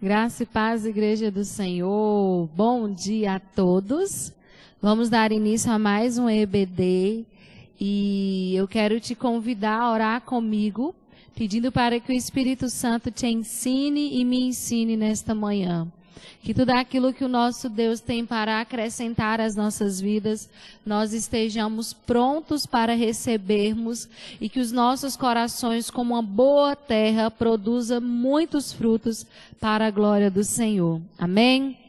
Graça e paz, Igreja do Senhor. Bom dia a todos. Vamos dar início a mais um EBD e eu quero te convidar a orar comigo, pedindo para que o Espírito Santo te ensine e me ensine nesta manhã. Que tudo aquilo que o nosso Deus tem para acrescentar às nossas vidas, nós estejamos prontos para recebermos e que os nossos corações, como uma boa terra, produza muitos frutos para a glória do Senhor. Amém?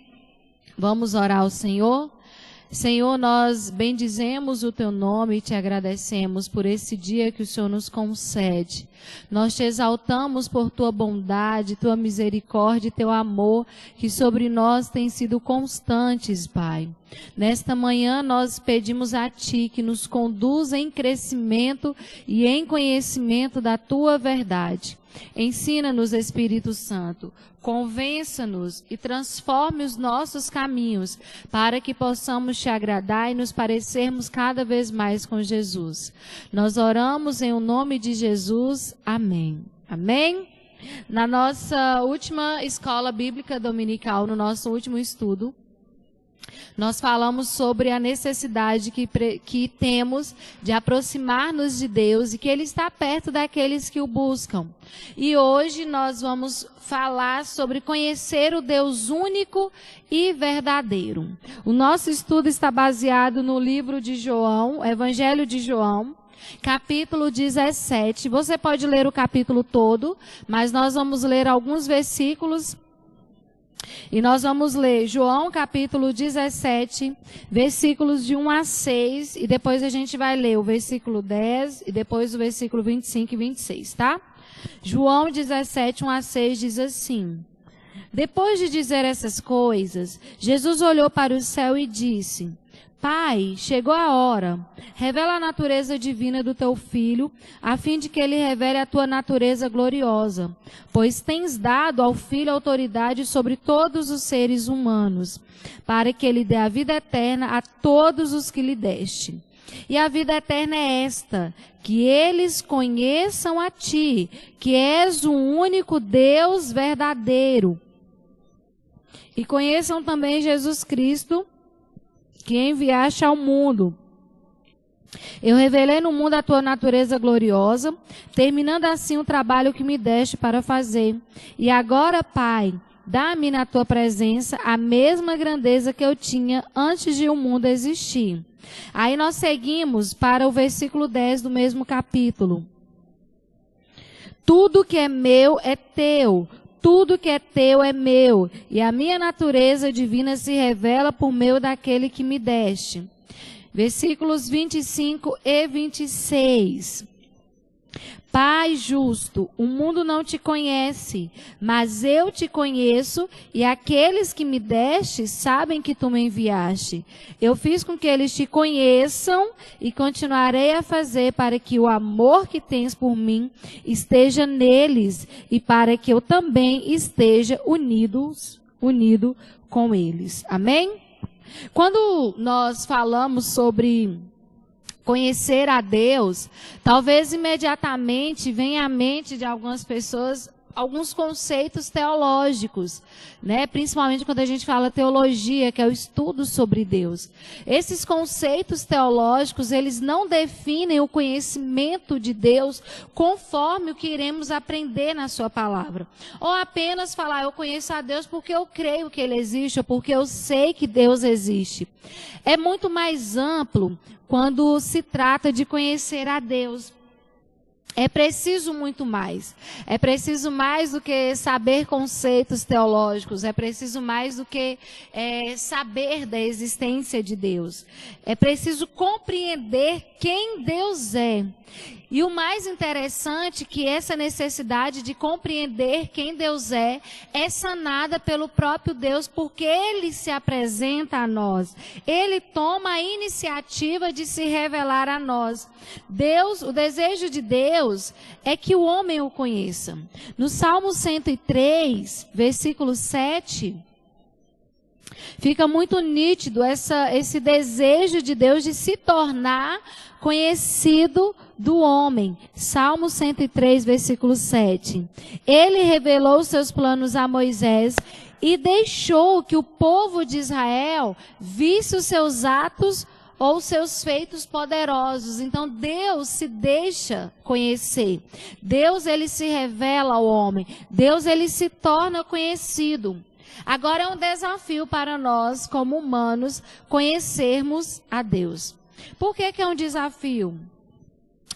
Vamos orar ao Senhor? Senhor, nós bendizemos o Teu nome e te agradecemos por esse dia que o Senhor nos concede. Nós te exaltamos por Tua bondade, Tua misericórdia e Teu amor, que sobre nós tem sido constantes, Pai. Nesta manhã nós pedimos a Ti que nos conduza em crescimento e em conhecimento da Tua verdade. Ensina-nos, Espírito Santo, convença-nos e transforme os nossos caminhos para que possamos te agradar e nos parecermos cada vez mais com Jesus. Nós oramos em o nome de Jesus. Amém. Amém? Na nossa última escola bíblica dominical, no nosso último estudo, nós falamos sobre a necessidade que temos de aproximar-nos de Deus e que Ele está perto daqueles que o buscam. E hoje nós vamos falar sobre conhecer o Deus único e verdadeiro. O nosso estudo está baseado no livro de João, Evangelho de João, capítulo 17. Você pode ler o capítulo todo, mas nós vamos ler alguns versículos. E nós vamos ler João capítulo 17, versículos de 1 a 6, e depois a gente vai ler o versículo 10 e depois o versículo 25 e 26, tá? João 17, 1 a 6 diz assim: Depois de dizer essas coisas, Jesus olhou para o céu e disse: Pai, chegou a hora. Revela a natureza divina do teu Filho, a fim de que ele revele a tua natureza gloriosa. Pois tens dado ao Filho autoridade sobre todos os seres humanos, para que ele dê a vida eterna a todos os que lhe deste. E a vida eterna é esta, que eles conheçam a ti, que és o único Deus verdadeiro. E conheçam também Jesus Cristo, que enviaste ao mundo. Eu revelei no mundo a tua natureza gloriosa, terminando assim o trabalho que me deste para fazer. E agora, Pai, dá-me na tua presença a mesma grandeza que eu tinha antes de o mundo existir. Aí nós seguimos para o versículo 10 do mesmo capítulo. Tudo que é meu é teu. Tudo que é teu é meu, e a minha natureza divina se revela por meio daquele que me deste. Versículos 25 e 26. Pai justo, o mundo não te conhece, mas eu te conheço, e aqueles que me deste sabem que tu me enviaste. Eu fiz com que eles te conheçam e continuarei a fazer para que o amor que tens por mim esteja neles e para que eu também esteja unido com eles. Amém? Quando nós falamos sobre conhecer a Deus, talvez imediatamente venha à mente de algumas pessoas alguns conceitos teológicos, né? Principalmente quando a gente fala teologia, que é o estudo sobre Deus. Esses conceitos teológicos, eles não definem o conhecimento de Deus conforme o que iremos aprender na sua palavra. Ou apenas falar, eu conheço a Deus porque eu creio que Ele existe, ou porque eu sei que Deus existe. É muito mais amplo quando se trata de conhecer a Deus. É preciso muito mais. É preciso mais do que saber conceitos teológicos. É preciso mais do que saber da existência de Deus. É preciso compreender quem Deus é. E o mais interessante é que essa necessidade de compreender quem Deus é sanada pelo próprio Deus, porque Ele se apresenta a nós. Ele toma a iniciativa de se revelar a nós. Deus, o desejo de Deus é que o homem o conheça. No Salmo 103, versículo 7, Fica muito nítido esse desejo de Deus de se tornar conhecido do homem. Salmo 103, versículo 7. Ele revelou seus planos a Moisés e deixou que o povo de Israel visse os seus atos ou seus feitos poderosos. Então Deus se deixa conhecer. Deus, ele se revela ao homem. Deus, ele se torna conhecido. Agora é um desafio para nós, como humanos, conhecermos a Deus. Por que é um desafio?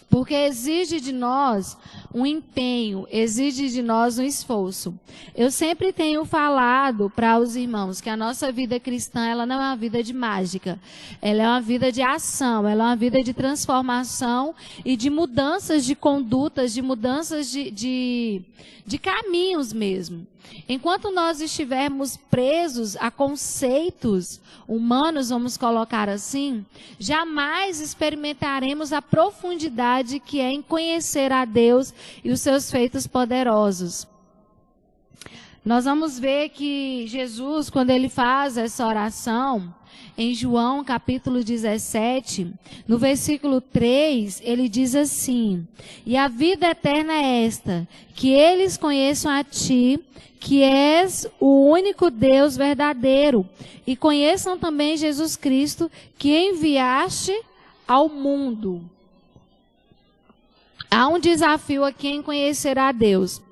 Porque exige de nós um empenho, exige de nós um esforço. Eu sempre tenho falado para os irmãos que a nossa vida cristã, ela não é uma vida de mágica. Ela é uma vida de ação, ela é uma vida de transformação e de mudanças de condutas, de mudanças de caminhos mesmo. Enquanto nós estivermos presos a conceitos humanos, vamos colocar assim, jamais experimentaremos a profundidade que é em conhecer a Deus e os seus feitos poderosos. Nós vamos ver que Jesus, quando ele faz essa oração, em João capítulo 17, no versículo 3, ele diz assim: e a vida eterna é esta, que eles conheçam a ti, que és o único Deus verdadeiro, e conheçam também Jesus Cristo, que enviaste ao mundo. Há um desafio aqui em conhecer a Deus.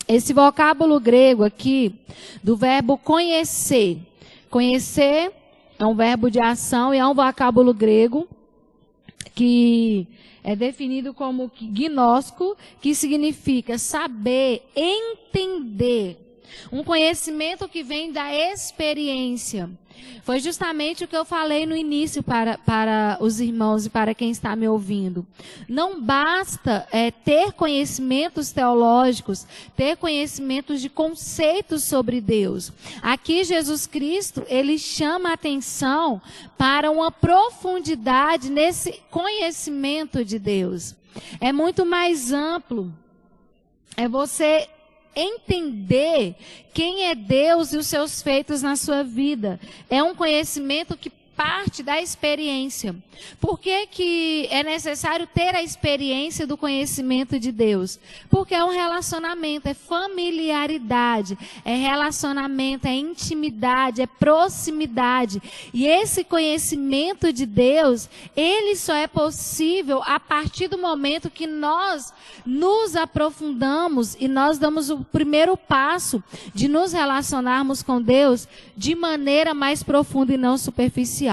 Esse vocábulo grego aqui, do verbo conhecer. Conhecer é um verbo de ação e é um vocábulo grego que é definido como gnóstico, que significa saber, entender. Um conhecimento que vem da experiência. Foi justamente o que eu falei no início para os irmãos e para quem está me ouvindo. Não basta ter conhecimentos teológicos, ter conhecimentos de conceitos sobre Deus. Aqui Jesus Cristo, ele chama a atenção para uma profundidade nesse conhecimento de Deus. É muito mais amplo. É você entender quem é Deus e os seus feitos na sua vida. É um conhecimento que parte da experiência. Por que é necessário ter a experiência do conhecimento de Deus? Porque é um relacionamento, é familiaridade, é relacionamento, é intimidade, é proximidade. E esse conhecimento de Deus, ele só é possível a partir do momento que nós nos aprofundamos e nós damos o primeiro passo de nos relacionarmos com Deus de maneira mais profunda e não superficial.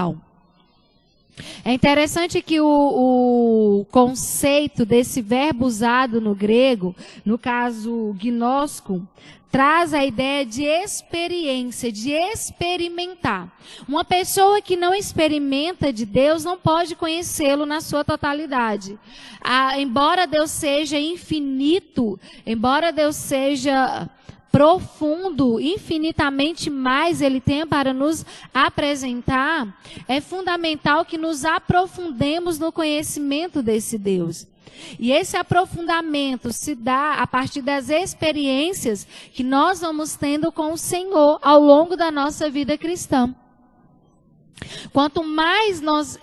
É interessante que o conceito desse verbo usado no grego, no caso gnóstico, traz a ideia de experiência, de experimentar. Uma pessoa que não experimenta de Deus não pode conhecê-lo na sua totalidade. Embora Deus seja infinito, embora Deus seja profundo, infinitamente mais ele tem para nos apresentar, é fundamental que nos aprofundemos no conhecimento desse Deus. E esse aprofundamento se dá a partir das experiências que nós vamos tendo com o Senhor ao longo da nossa vida cristã. Quanto mais nós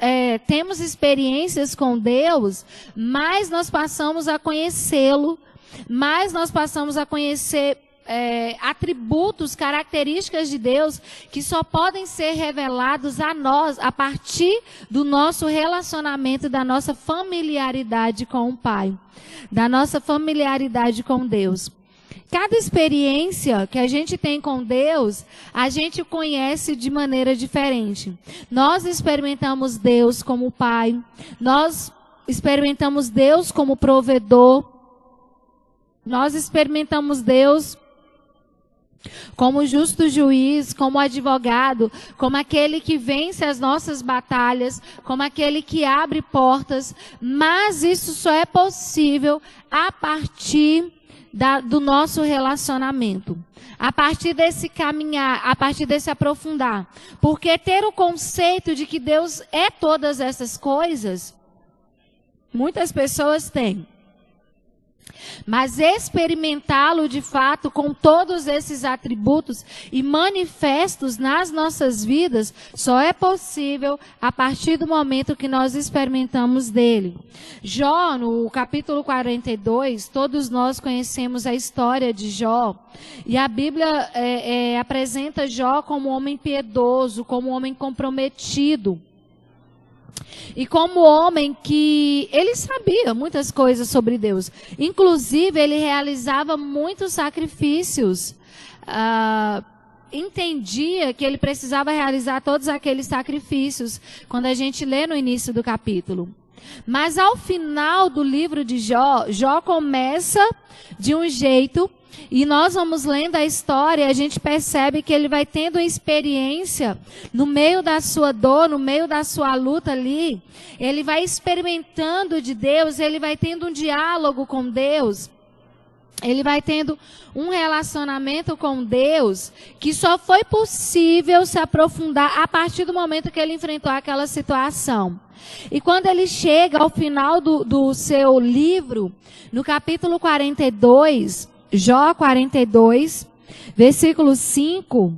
temos experiências com Deus, mais nós passamos a conhecê-lo, mais nós passamos a conhecer atributos, características de Deus que só podem ser revelados a nós a partir do nosso relacionamento, da nossa familiaridade com o Pai, da nossa familiaridade com Deus. Cada experiência que a gente tem com Deus, a gente conhece de maneira diferente. Nós experimentamos Deus como Pai, nós experimentamos Deus como provedor, nós experimentamos Deus como justo juiz, como advogado, como aquele que vence as nossas batalhas, como aquele que abre portas, mas isso só é possível a partir do nosso relacionamento, a partir desse caminhar, a partir desse aprofundar. Porque ter o conceito de que Deus é todas essas coisas, muitas pessoas têm. Mas experimentá-lo de fato com todos esses atributos e manifestos nas nossas vidas só é possível a partir do momento que nós experimentamos dele. Jó, no capítulo 42, todos nós conhecemos a história de Jó. E a Bíblia apresenta Jó como um homem piedoso, como um homem comprometido. E como homem que ele sabia muitas coisas sobre Deus. Inclusive, ele realizava muitos sacrifícios. Entendia que ele precisava realizar todos aqueles sacrifícios, quando a gente lê no início do capítulo. Mas ao final do livro de Jó, Jó começa de um jeito, e nós vamos lendo a história, a gente percebe que ele vai tendo uma experiência no meio da sua dor, no meio da sua luta ali. Ele vai experimentando de Deus, ele vai tendo um diálogo com Deus. Ele vai tendo um relacionamento com Deus que só foi possível se aprofundar a partir do momento que ele enfrentou aquela situação. E quando ele chega ao final do seu livro, no capítulo 42, Jó 42, versículo 5,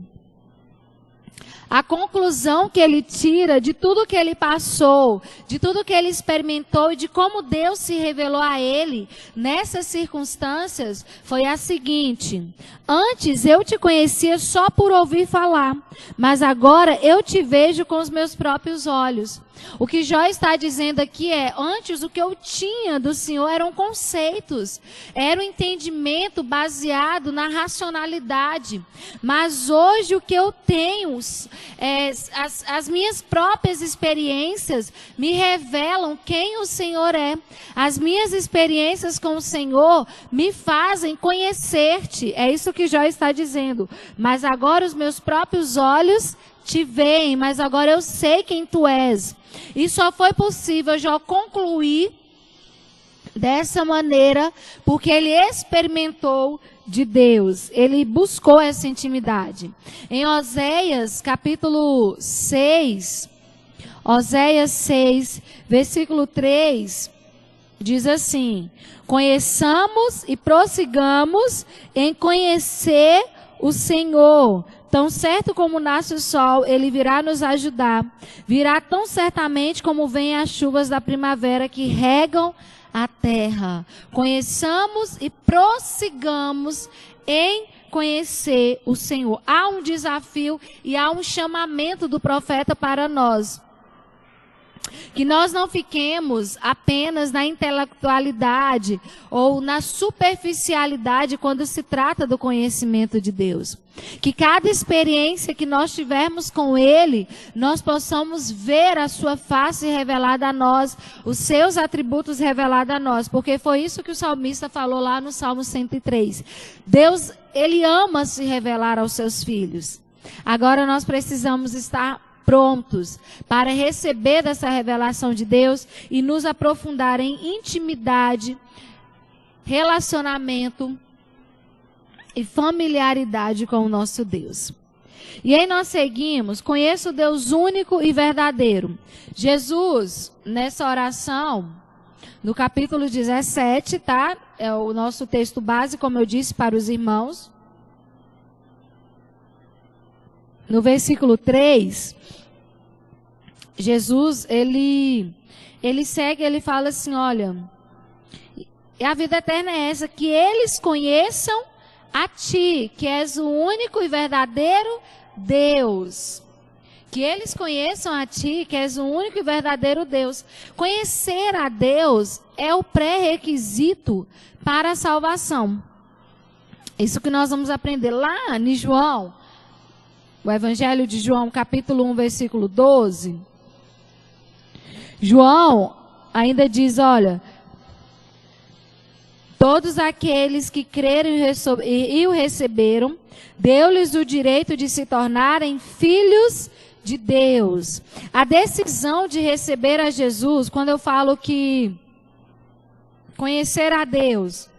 a conclusão que ele tira de tudo que ele passou, de tudo que ele experimentou e de como Deus se revelou a ele nessas circunstâncias foi a seguinte: antes eu te conhecia só por ouvir falar, mas agora eu te vejo com os meus próprios olhos. O que Jó está dizendo aqui é, antes o que eu tinha do Senhor eram conceitos, era um entendimento baseado na racionalidade. Mas hoje o que eu tenho, as minhas próprias experiências me revelam quem o Senhor é. As minhas experiências com o Senhor me fazem conhecer-te. É isso que Jó está dizendo. Mas agora os meus próprios olhos te veem, mas agora eu sei quem tu és. E só foi possível Jó concluir dessa maneira, porque ele experimentou de Deus. Ele buscou essa intimidade. Em Oséias, capítulo 6, Oséias 6, versículo 3, diz assim: conheçamos e prossigamos em conhecer o Senhor. Tão certo como nasce o sol, ele virá nos ajudar. Virá tão certamente como vêm as chuvas da primavera que regam a terra. Conheçamos e prossigamos em conhecer o Senhor. Há um desafio e há um chamamento do profeta para nós. Que nós não fiquemos apenas na intelectualidade ou na superficialidade quando se trata do conhecimento de Deus. Que cada experiência que nós tivermos com Ele, nós possamos ver a sua face revelada a nós, os seus atributos revelados a nós. Porque foi isso que o salmista falou lá no Salmo 103. Deus, Ele ama se revelar aos seus filhos. Agora nós precisamos estar prontos para receber dessa revelação de Deus e nos aprofundar em intimidade, relacionamento e familiaridade com o nosso Deus. E aí nós seguimos, conheço o Deus único e verdadeiro. Jesus, nessa oração, no capítulo 17, tá? É o nosso texto base, como eu disse, para os irmãos. No versículo 3, Jesus, ele segue, ele fala assim, olha, a vida eterna é essa, que eles conheçam a ti, que és o único e verdadeiro Deus. Que eles conheçam a ti, que és o único e verdadeiro Deus. Conhecer a Deus é o pré-requisito para a salvação. Isso que nós vamos aprender lá em João, o Evangelho de João, capítulo 1, versículo 12. João ainda diz, olha, todos aqueles que creram e o receberam, deu-lhes o direito de se tornarem filhos de Deus. A decisão de receber a Jesus, quando eu falo que conhecer a Deus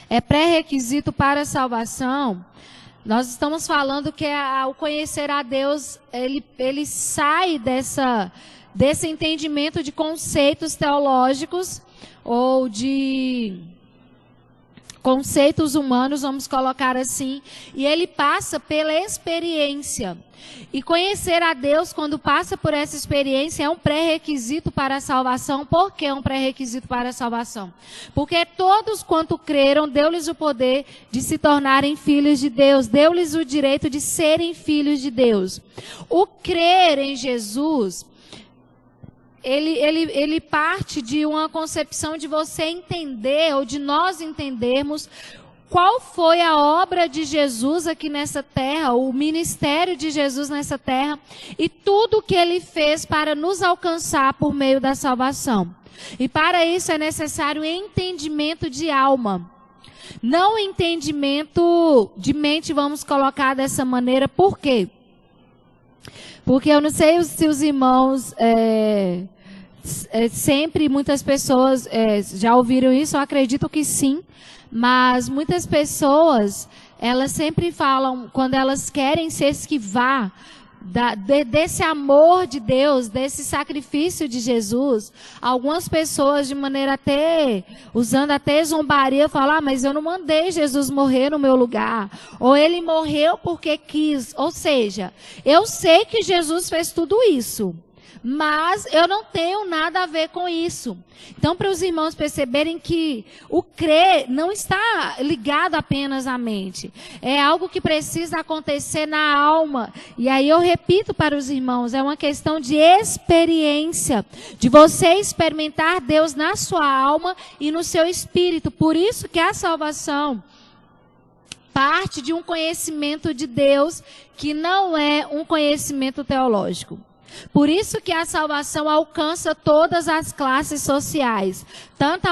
é pré-requisito para a salvação, nós estamos falando que ao conhecer a Deus, ele sai desse entendimento de conceitos teológicos ou de conceitos humanos, vamos colocar assim, e ele passa pela experiência. E conhecer a Deus, quando passa por essa experiência, é um pré-requisito para a salvação. Por que é um pré-requisito para a salvação? Porque todos quanto creram, deu-lhes o poder de se tornarem filhos de Deus, deu-lhes o direito de serem filhos de Deus. O crer em Jesus, ele parte de uma concepção de você entender, ou de nós entendermos, qual foi a obra de Jesus aqui nessa terra, o ministério de Jesus nessa terra, e tudo que ele fez para nos alcançar por meio da salvação. E para isso é necessário entendimento de alma. Não entendimento de mente, vamos colocar dessa maneira. Por quê? Porque eu não sei se os irmãos, sempre muitas pessoas já ouviram isso, eu acredito que sim, mas muitas pessoas, elas sempre falam, quando elas querem se esquivar desse amor de Deus, desse sacrifício de Jesus, algumas pessoas de maneira até, usando até zombaria, falam, mas eu não mandei Jesus morrer no meu lugar, ou ele morreu porque quis, ou seja, eu sei que Jesus fez tudo isso, mas eu não tenho nada a ver com isso. Então, para os irmãos perceberem que o crer não está ligado apenas à mente. É algo que precisa acontecer na alma. E aí eu repito para os irmãos, é uma questão de experiência. De você experimentar Deus na sua alma e no seu espírito. Por isso que a salvação parte de um conhecimento de Deus que não é um conhecimento teológico. Por isso que a salvação alcança todas as classes sociais, tanto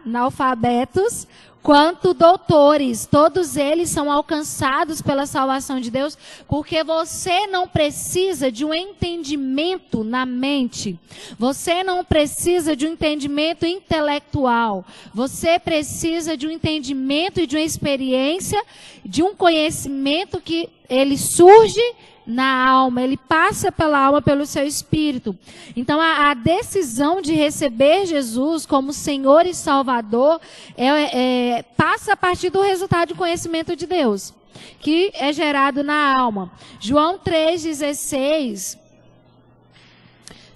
analfabetos quanto doutores. Todos eles são alcançados pela salvação de Deus, porque você não precisa de um entendimento na mente. Você não precisa de um entendimento intelectual. Você precisa de um entendimento e de uma experiência, de um conhecimento que ele surge na alma, ele passa pela alma, pelo seu espírito. Então, a decisão de receber Jesus como Senhor e Salvador passa a partir do resultado de conhecimento de Deus, que é gerado na alma. João 3,16,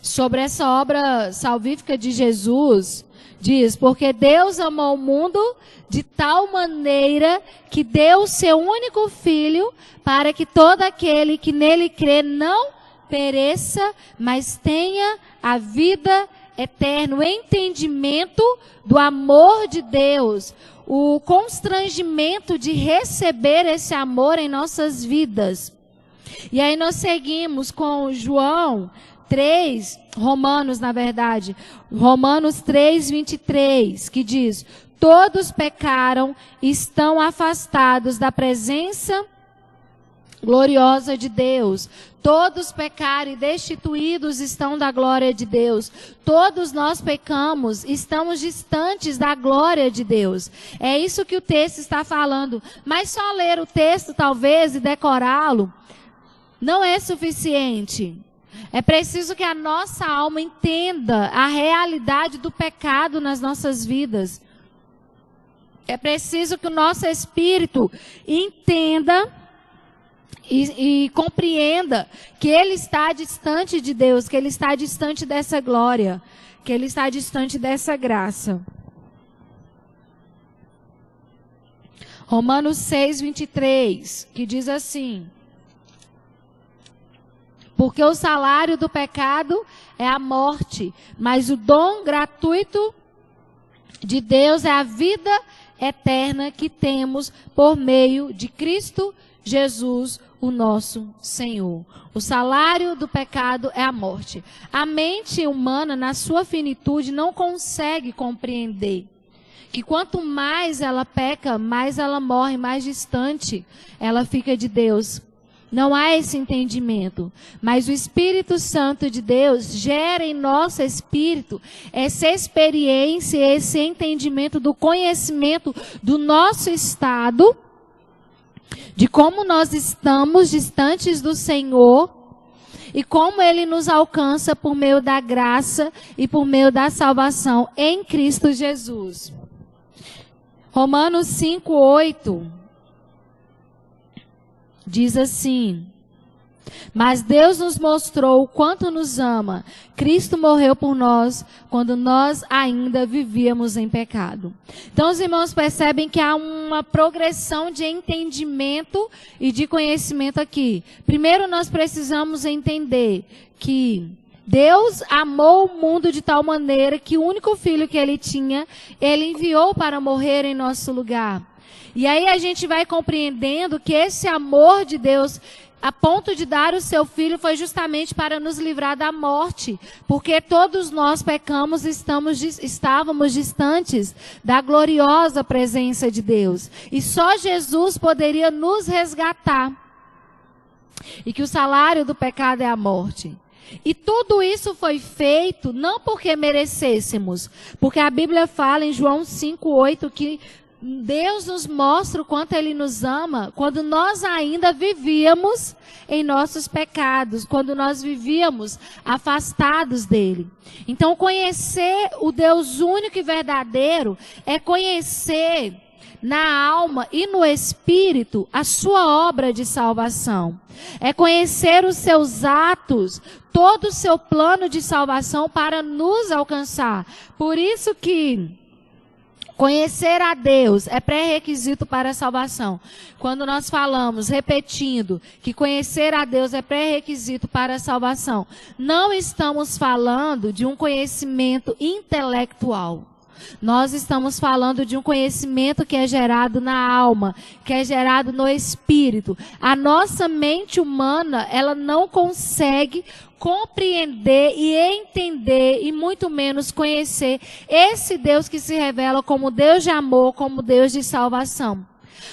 sobre essa obra salvífica de Jesus, diz, porque Deus amou o mundo de tal maneira que deu o seu único filho para que todo aquele que nele crê não pereça, mas tenha a vida eterna, o entendimento do amor de Deus, o constrangimento de receber esse amor em nossas vidas. E aí nós seguimos com João 3, Romanos 3:23, que diz, todos pecaram e estão afastados da presença gloriosa de Deus. Todos pecaram e destituídos estão da glória de Deus. Todos nós pecamos, estamos distantes da glória de Deus. É isso que o texto está falando. Mas só ler o texto, talvez, e decorá-lo, não é suficiente. É preciso que a nossa alma entenda a realidade do pecado nas nossas vidas. É preciso que o nosso espírito entenda e compreenda que ele está distante de Deus, que ele está distante dessa glória, que ele está distante dessa graça. Romanos 6:23, que diz assim, porque o salário do pecado é a morte, mas o dom gratuito de Deus é a vida eterna que temos por meio de Cristo Jesus, o nosso Senhor. O salário do pecado é a morte. A mente humana, na sua finitude, não consegue compreender que quanto mais ela peca, mais ela morre, mais distante ela fica de Deus. Não há esse entendimento, mas o Espírito Santo de Deus gera em nosso espírito essa experiência, esse entendimento do conhecimento do nosso estado, de como nós estamos distantes do Senhor, e como ele nos alcança por meio da graça e por meio da salvação em Cristo Jesus. Romanos 5:8 diz assim: mas Deus nos mostrou o quanto nos ama. Cristo morreu por nós quando nós ainda vivíamos em pecado. Então os irmãos percebem que há uma progressão de entendimento e de conhecimento aqui. Primeiro nós precisamos entender que Deus amou o mundo de tal maneira que o único filho que ele tinha, ele enviou para morrer em nosso lugar. E aí a gente vai compreendendo que esse amor de Deus, a ponto de dar o seu filho, foi justamente para nos livrar da morte, porque todos nós pecamos e estávamos distantes da gloriosa presença de Deus. E só Jesus poderia nos resgatar. E que o salário do pecado é a morte. E tudo isso foi feito não porque merecêssemos, porque a Bíblia fala em João 5:8 que Deus nos mostra o quanto Ele nos ama quando nós ainda vivíamos em nossos pecados, quando nós vivíamos afastados dEle. Então, conhecer o Deus único e verdadeiro é conhecer na alma e no espírito a sua obra de salvação. É conhecer os seus atos, todo o seu plano de salvação para nos alcançar. Por isso que conhecer a Deus é pré-requisito para a salvação. Quando nós falamos, repetindo, que conhecer a Deus é pré-requisito para a salvação, não estamos falando de um conhecimento intelectual. Nós estamos falando de um conhecimento que é gerado na alma, que é gerado no espírito. A nossa mente humana, ela não consegue compreender e entender e muito menos conhecer esse Deus que se revela como Deus de amor, como Deus de salvação.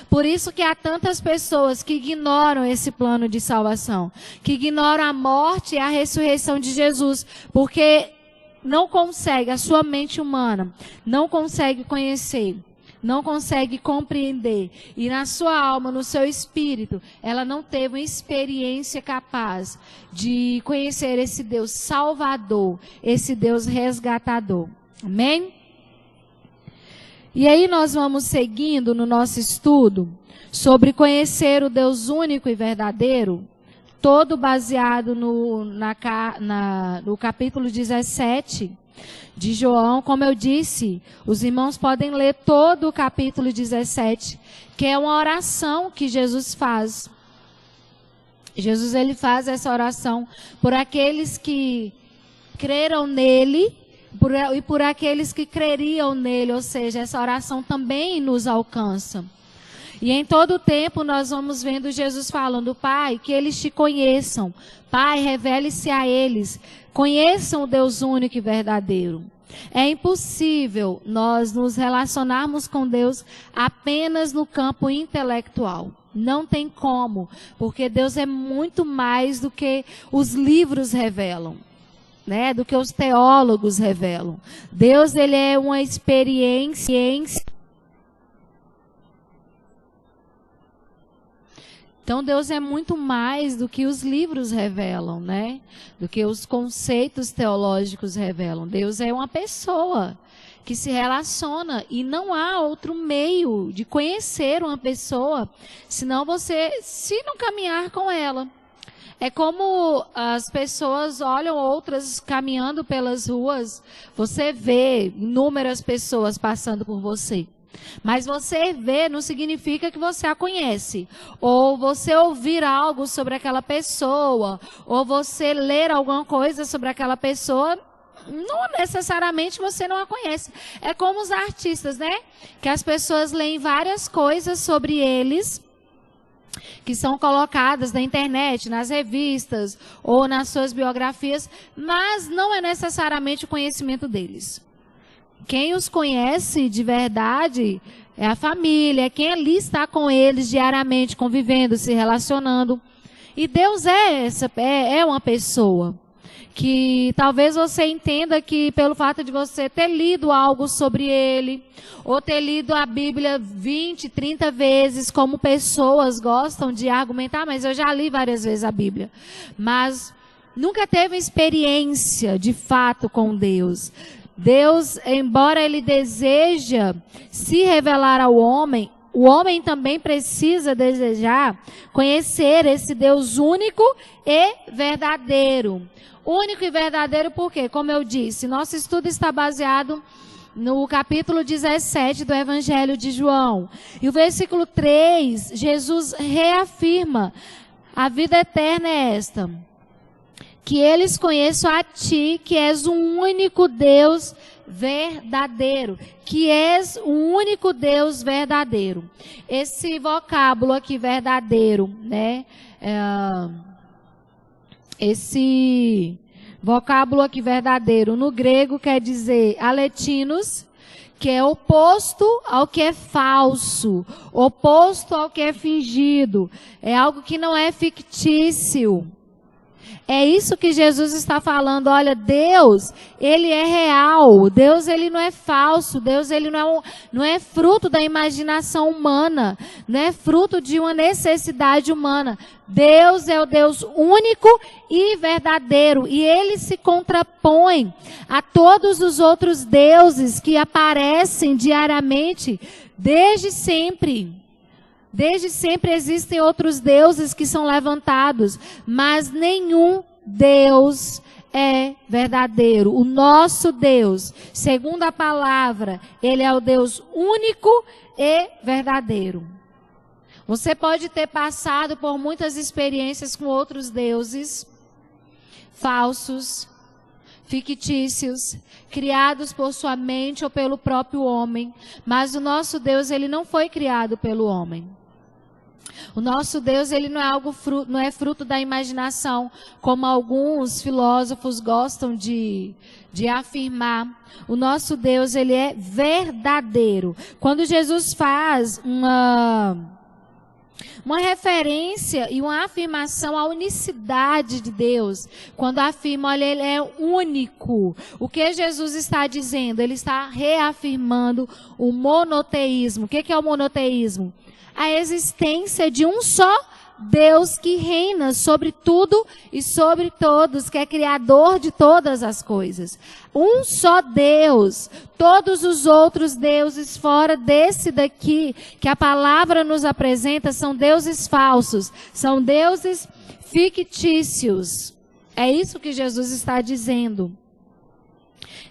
Por isso que há tantas pessoas que ignoram esse plano de salvação, que ignoram a morte e a ressurreição de Jesus, porque não consegue, a sua mente humana não consegue conhecer, não consegue compreender, e na sua alma, no seu espírito, ela não teve uma experiência capaz de conhecer esse Deus salvador, esse Deus resgatador. Amém? E aí nós vamos seguindo no nosso estudo sobre conhecer o Deus único e verdadeiro, todo baseado no capítulo 17 de João. Como eu disse, os irmãos podem ler todo o capítulo 17, que é uma oração que Jesus faz. Jesus, ele faz essa oração por aqueles que creram nele e por aqueles que creriam nele, ou seja, essa oração também nos alcança. E em todo o tempo nós vamos vendo Jesus falando: Pai, que eles te conheçam. Pai, revele-se a eles. Conheçam o Deus único e verdadeiro. É impossível nós nos relacionarmos com Deus apenas no campo intelectual. Não tem como, porque Deus é muito mais do que os livros revelam, né? Do que os teólogos revelam. Deus, ele é uma experiência. Então Deus é muito mais do que os livros revelam, né? Do que os conceitos teológicos revelam. Deus é uma pessoa que se relaciona e não há outro meio de conhecer uma pessoa senão você se não caminhar com ela. É como as pessoas olham outras caminhando pelas ruas, você vê inúmeras pessoas passando por você. Mas você ver não significa que você a conhece. Ou você ouvir algo sobre aquela pessoa, ou você ler alguma coisa sobre aquela pessoa, não necessariamente você não a conhece. É como os artistas, né? Que as pessoas leem várias coisas sobre eles, que são colocadas na internet, nas revistas, ou nas suas biografias, mas não é necessariamente o conhecimento deles. Quem os conhece de verdade é a família, quem ali está com eles diariamente, convivendo, se relacionando. E Deus é uma pessoa que talvez você entenda que pelo fato de você ter lido algo sobre ele, ou ter lido a Bíblia 20, 30 vezes, como pessoas gostam de argumentar, mas eu já li várias vezes a Bíblia. Mas nunca teve experiência de fato com Deus. Deus, embora ele deseja se revelar ao homem, o homem também precisa desejar conhecer esse Deus único e verdadeiro. Único e verdadeiro porque, como eu disse, nosso estudo está baseado no capítulo 17 do Evangelho de João. E o versículo 3, Jesus reafirma: a vida eterna é esta, que eles conheçam a ti, que és o único Deus verdadeiro, que és o único Deus verdadeiro. Esse vocábulo aqui, verdadeiro, né? Esse vocábulo aqui, verdadeiro, no grego quer dizer aletinos, que é oposto ao que é falso, oposto ao que é fingido, é algo que não é fictício. É isso que Jesus está falando. Olha, Deus, ele é real. Deus, ele não é falso. Deus, ele não é fruto da imaginação humana. Não é fruto de uma necessidade humana. Deus é o Deus único e verdadeiro. E ele se contrapõe a todos os outros deuses que aparecem diariamente desde sempre. Desde sempre existem outros deuses que são levantados, mas nenhum Deus é verdadeiro. O nosso Deus, segundo a palavra, ele é o Deus único e verdadeiro. Você pode ter passado por muitas experiências com outros deuses falsos, fictícios, criados por sua mente ou pelo próprio homem, mas o nosso Deus, ele não foi criado pelo homem. O nosso Deus, ele não é não é fruto da imaginação, como alguns filósofos gostam de afirmar. O nosso Deus, ele é verdadeiro. Quando Jesus faz uma referência e uma afirmação à unicidade de Deus, quando afirma, olha, ele é único. O que Jesus está dizendo? Ele está reafirmando o monoteísmo. O que é o monoteísmo? A existência de um só Deus que reina sobre tudo e sobre todos, que é criador de todas as coisas. Um só Deus. Todos os outros deuses fora desse daqui, que a palavra nos apresenta, são deuses falsos, são deuses fictícios. É isso que Jesus está dizendo.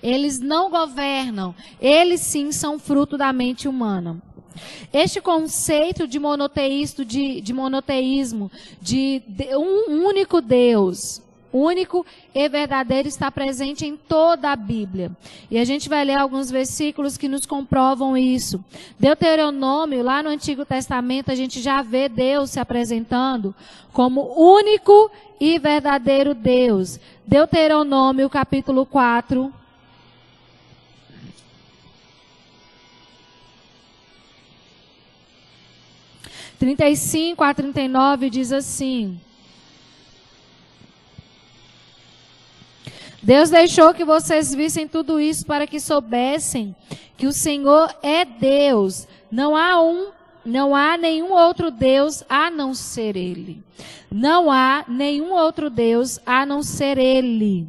Eles não governam, eles sim são fruto da mente humana. Este conceito de monoteísmo, de um único Deus, único e verdadeiro, está presente em toda a Bíblia. E a gente vai ler alguns versículos que nos comprovam isso. Deuteronômio, lá no Antigo Testamento, a gente já vê Deus se apresentando como único e verdadeiro Deus. Deuteronômio, capítulo 4. 35 a 39 diz assim: Deus deixou que vocês vissem tudo isso para que soubessem que o Senhor é Deus. Não há nenhum outro Deus a não ser Ele. Não há nenhum outro Deus a não ser Ele.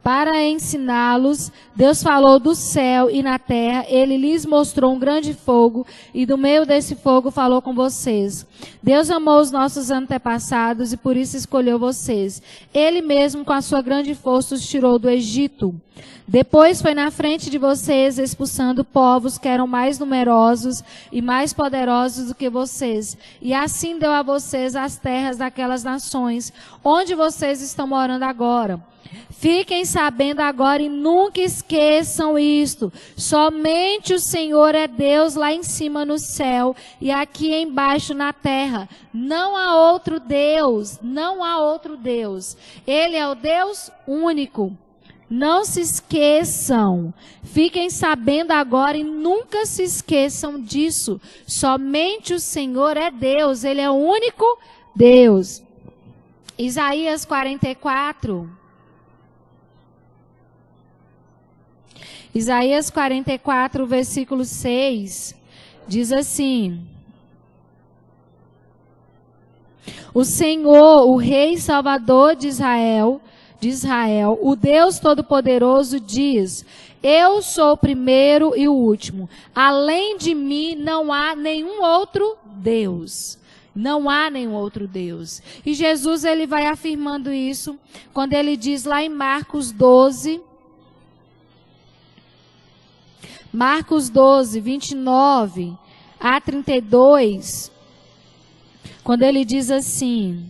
Para ensiná-los, Deus falou do céu e na terra, Ele lhes mostrou um grande fogo, e do meio desse fogo falou com vocês. Deus amou os nossos antepassados e por isso escolheu vocês. Ele mesmo, com a sua grande força, os tirou do Egito. Depois foi na frente de vocês, expulsando povos que eram mais numerosos e mais poderosos do que vocês. E assim deu a vocês as terras daquelas nações, onde vocês estão morando agora. Fiquem sabendo agora e nunca esqueçam isto. Somente o Senhor é Deus lá em cima no céu e aqui embaixo na terra. Não há outro Deus, não há outro Deus. Ele é o Deus único. Não se esqueçam. Fiquem sabendo agora e nunca se esqueçam disso. Somente o Senhor é Deus, Ele é o único Deus. Isaías 44. Isaías 44, versículo 6, diz assim: O Senhor, o Rei Salvador de Israel, o Deus Todo-Poderoso diz: eu sou o primeiro e o último. Além de mim não há nenhum outro Deus. Não há nenhum outro Deus. E Jesus, ele vai afirmando isso quando ele diz lá em Marcos 12, 29 a 32, quando ele diz assim: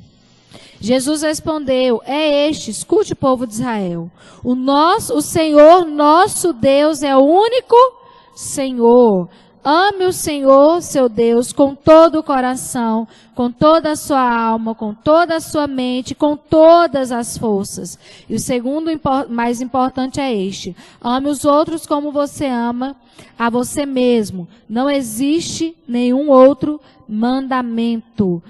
Jesus respondeu: é este, escute, povo de Israel, o Senhor nosso Deus é o único Senhor. Ame o Senhor, seu Deus, com todo o coração, com toda a sua alma, com toda a sua mente, com todas as forças. E o segundo mais importante é este: ame os outros como você ama a você mesmo. Não existe nenhum outro mandamento.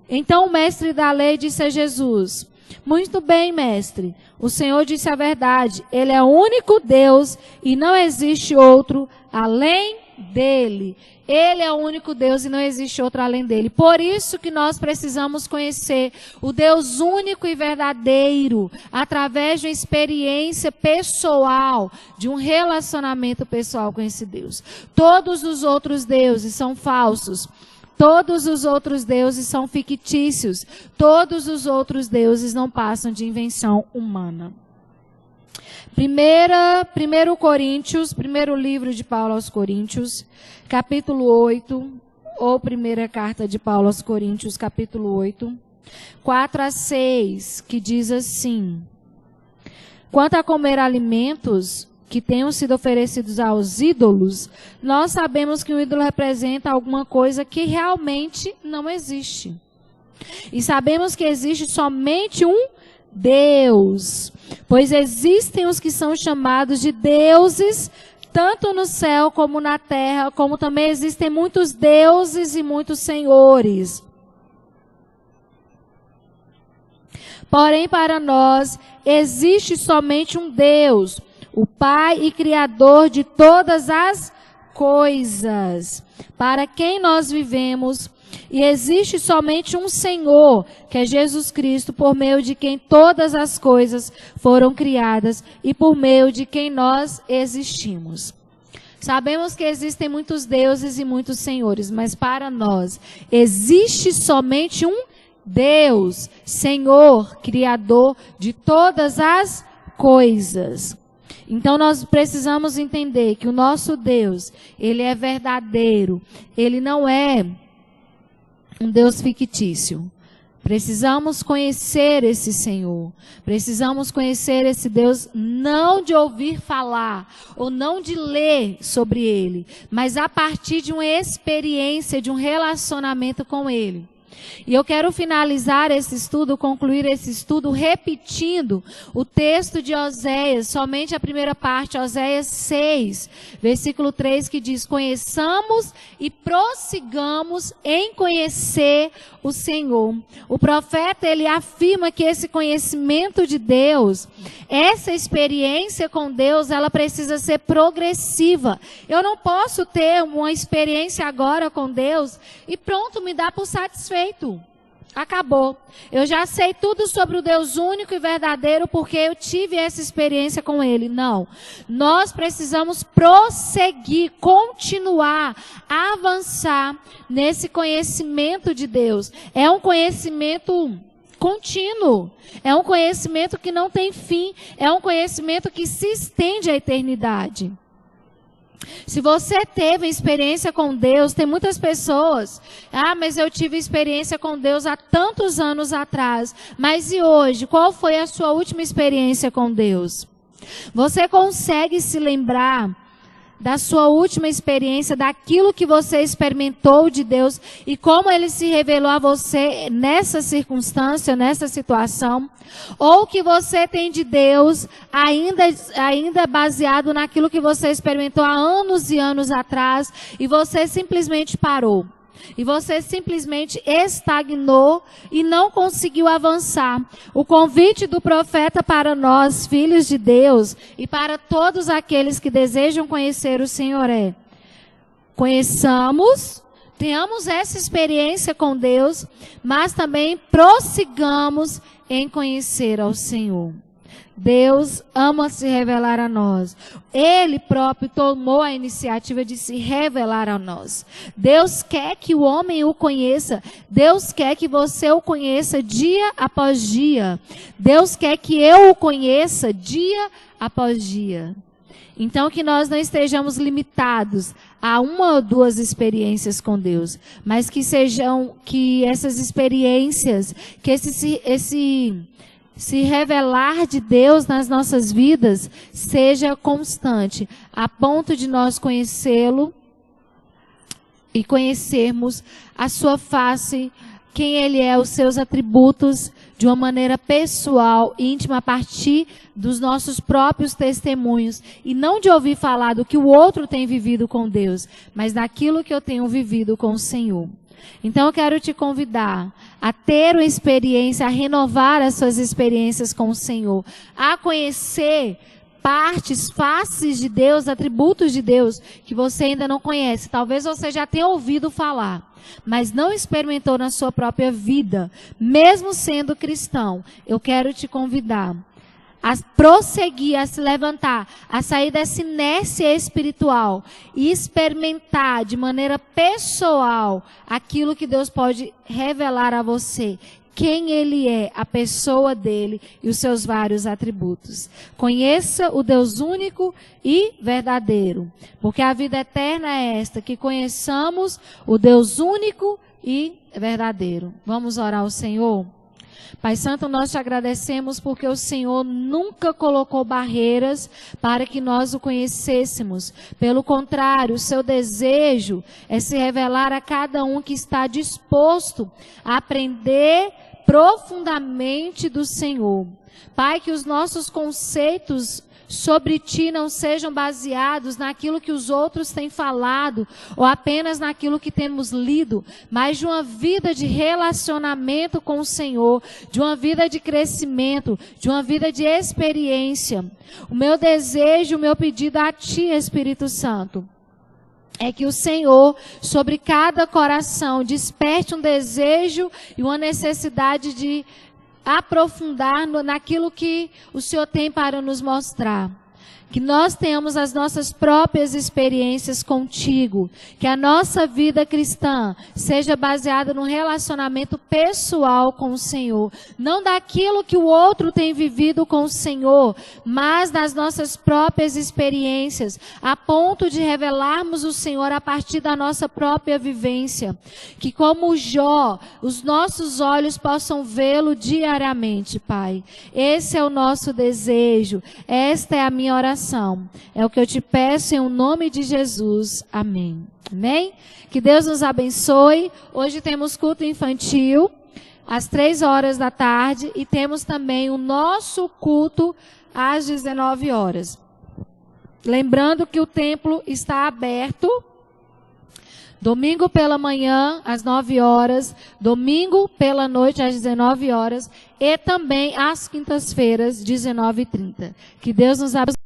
Então o mestre da lei disse a Jesus: muito bem, mestre, o Senhor disse a verdade. Ele é o único Deus e não existe outro além dele. Ele é o único Deus e não existe outro além dele. Por isso que nós precisamos conhecer o Deus único e verdadeiro, através de uma experiência pessoal, de um relacionamento pessoal com esse Deus. Todos os outros deuses são falsos. Todos os outros deuses são fictícios. Todos os outros deuses não passam de invenção humana. Primeiro livro de Paulo aos Coríntios, capítulo 8, ou primeira carta de Paulo aos Coríntios, capítulo 8, 4 a 6, que diz assim: quanto a comer alimentos que tenham sido oferecidos aos ídolos, nós sabemos que o ídolo representa alguma coisa que realmente não existe. E sabemos que existe somente um Deus, pois existem os que são chamados de deuses, tanto no céu como na terra, como também existem muitos deuses e muitos senhores. Porém, para nós, existe somente um Deus, o Pai e Criador de todas as coisas, para quem nós vivemos, e existe somente um Senhor, que é Jesus Cristo, por meio de quem todas as coisas foram criadas e por meio de quem nós existimos. Sabemos que existem muitos deuses e muitos senhores, mas para nós existe somente um Deus, Senhor, Criador de todas as coisas. Então nós precisamos entender que o nosso Deus, Ele é verdadeiro, Ele não é um Deus fictício. Precisamos conhecer esse Senhor. Precisamos conhecer esse Deus não de ouvir falar ou não de ler sobre Ele, mas a partir de uma experiência, de um relacionamento com Ele. E eu quero finalizar esse estudo, concluir esse estudo, repetindo o texto de Oséias, somente a primeira parte, Oséias 6, versículo 3, que diz: conheçamos e prossigamos em conhecer o Senhor. O profeta, ele afirma que esse conhecimento de Deus, essa experiência com Deus, ela precisa ser progressiva. Eu não posso ter uma experiência agora com Deus e pronto, me dá por satisfeito. Acabou. Eu já sei tudo sobre o Deus único e verdadeiro porque eu tive essa experiência com Ele. Não. Nós precisamos prosseguir, continuar, avançar nesse conhecimento de Deus. É um conhecimento contínuo. É um conhecimento que não tem fim. É um conhecimento que se estende à eternidade. Se você teve experiência com Deus, tem muitas pessoas, mas eu tive experiência com Deus há tantos anos atrás. Mas e hoje? Qual foi a sua última experiência com Deus? Você consegue se lembrar da sua última experiência, daquilo que você experimentou de Deus e como Ele se revelou a você nessa circunstância, nessa situação? Ou que você tem de Deus ainda baseado naquilo que você experimentou há anos e anos atrás e você simplesmente parou? E você simplesmente estagnou e não conseguiu avançar. O convite do profeta para nós, filhos de Deus, e para todos aqueles que desejam conhecer o Senhor é: conheçamos, tenhamos essa experiência com Deus, mas também prossigamos em conhecer ao Senhor. Deus ama se revelar a nós. Ele próprio tomou a iniciativa de se revelar a nós. Deus quer que o homem o conheça. Deus quer que você o conheça dia após dia. Deus quer que eu o conheça dia após dia. Então, que nós não estejamos limitados a uma ou duas experiências com Deus, mas que essas experiências, que se revelar de Deus nas nossas vidas seja constante, a ponto de nós conhecê-lo e conhecermos a sua face, quem ele é, os seus atributos, de uma maneira pessoal, íntima, a partir dos nossos próprios testemunhos, e não de ouvir falar do que o outro tem vivido com Deus, mas daquilo que eu tenho vivido com o Senhor. Então eu quero te convidar a ter uma experiência, a renovar as suas experiências com o Senhor, a conhecer partes, faces de Deus, atributos de Deus que você ainda não conhece. Talvez você já tenha ouvido falar, mas não experimentou na sua própria vida, mesmo sendo cristão. Eu quero te convidar a prosseguir, a se levantar, a sair dessa inércia espiritual e experimentar de maneira pessoal aquilo que Deus pode revelar a você. Quem ele é, a pessoa dele e os seus vários atributos. Conheça o Deus único e verdadeiro, porque a vida eterna é esta, que conheçamos o Deus único e verdadeiro. Vamos orar ao Senhor? Pai Santo, nós te agradecemos porque o Senhor nunca colocou barreiras para que nós o conhecêssemos. Pelo contrário, o seu desejo é se revelar a cada um que está disposto a aprender profundamente do Senhor. Pai, que os nossos conceitos sobre ti não sejam baseados naquilo que os outros têm falado ou apenas naquilo que temos lido, mas de uma vida de relacionamento com o Senhor, de uma vida de crescimento, de uma vida de experiência. O meu desejo, o meu pedido a ti, Espírito Santo, é que o Senhor, sobre cada coração, desperte um desejo e uma necessidade de aprofundar naquilo que o Senhor tem para nos mostrar. Que nós tenhamos as nossas próprias experiências contigo. Que a nossa vida cristã seja baseada num relacionamento pessoal com o Senhor. Não daquilo que o outro tem vivido com o Senhor, mas das nossas próprias experiências, a ponto de revelarmos o Senhor a partir da nossa própria vivência. Que como Jó, os nossos olhos possam vê-lo diariamente, Pai. Esse é o nosso desejo. Esta é a minha oração. É o que eu te peço em nome de Jesus. Amém. Amém? Que Deus nos abençoe. Hoje temos culto infantil às 3 da tarde e temos também o nosso culto às 19 horas. Lembrando que o templo está aberto domingo pela manhã, às 9 horas, domingo pela noite, às 19 horas, e também às quintas-feiras, 19h30. Que Deus nos abençoe.